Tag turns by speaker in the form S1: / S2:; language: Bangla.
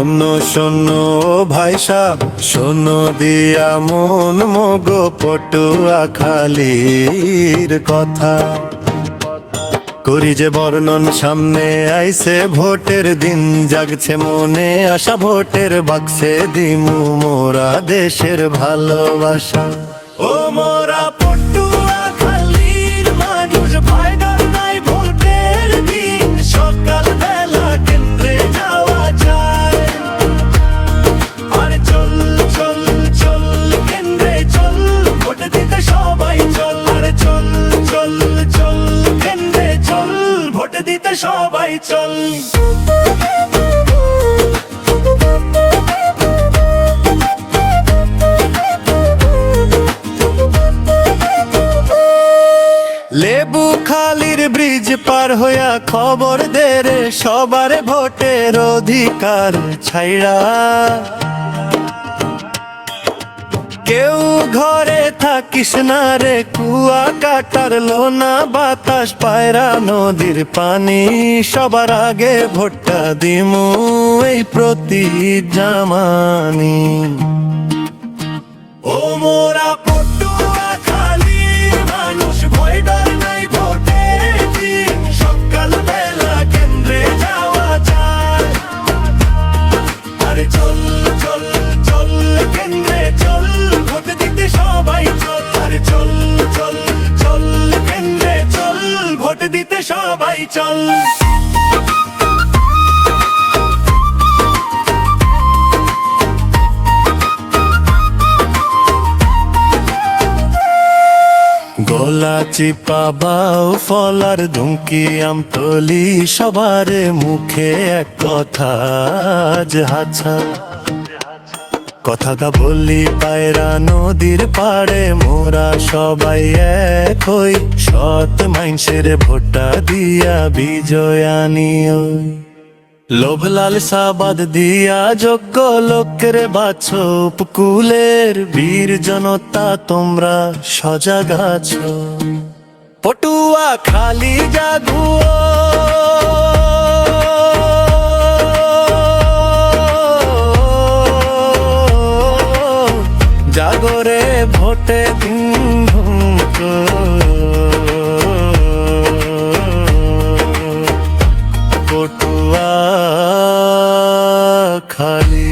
S1: শোনো শোনো ভাইসা, শোনো দিয়া মন মগো পটুয়া খালির কথা। করি যে বর্ণন, সামনে আইছে ভোটের দিন, জাগছে মনে আশা ভোটের বাক্সে দিমু মোরা দেশের ভালোবাসা। ও মোরা পটুয়া খালির মানুষ, ভয় ডর নাই ভোটের দিন, সকাল বেলা কেন্দ্রে যাওয়া যায়। আর চল চল চল কেন্দ্রে চল, ভোট দিতে সবাই চল। আর চল চল চল কেন্দ্রে চল, ভোট দিতে সবাই চল। লেবু খালির ব্রিজ পার হইয়া খবর দে রে, সবার ভোটের অধিকার ছাইড়া। কেউ ঘরে থাকিস না রে, কুয়া কাটার লোনা বাতাস পায়রা নদীর পানি, সবার আগে ভোটটা দিমু এই প্রতিজ্ঞা মানি। ও মোরা পটুয়া খালির মানুষ, ভয় ডর নাই ভোটের দিন, সকাল বেলা কেন্দ্রে যাওয়া যায়। আরে চল চল চল কেন্দ্রে চল, ভোট দিতে সবাই চল। আরে চল চল চল কেন্দ্রে চল, ভোট দিতে সবাই চল। গলা চিপা বাউ ফলার ধুমকি আমতলি, সবার মুখে এক কথা যে হাছা। কথাটা বলি পায়রা নদীর পাড়ে, মোরা সবাই এক হই, সৎ মাইনসের ভোটটা দিয়া বিজয় আনি। লোভ লালসা বাদ দিয়া যোগ্য লোকের বাছো, উপকূলের বীর জনতা তোমরা সজাগ আছো। পটুয়া খালি জাগুও, জাগরে ভোটে দিন পটুয়া খালি।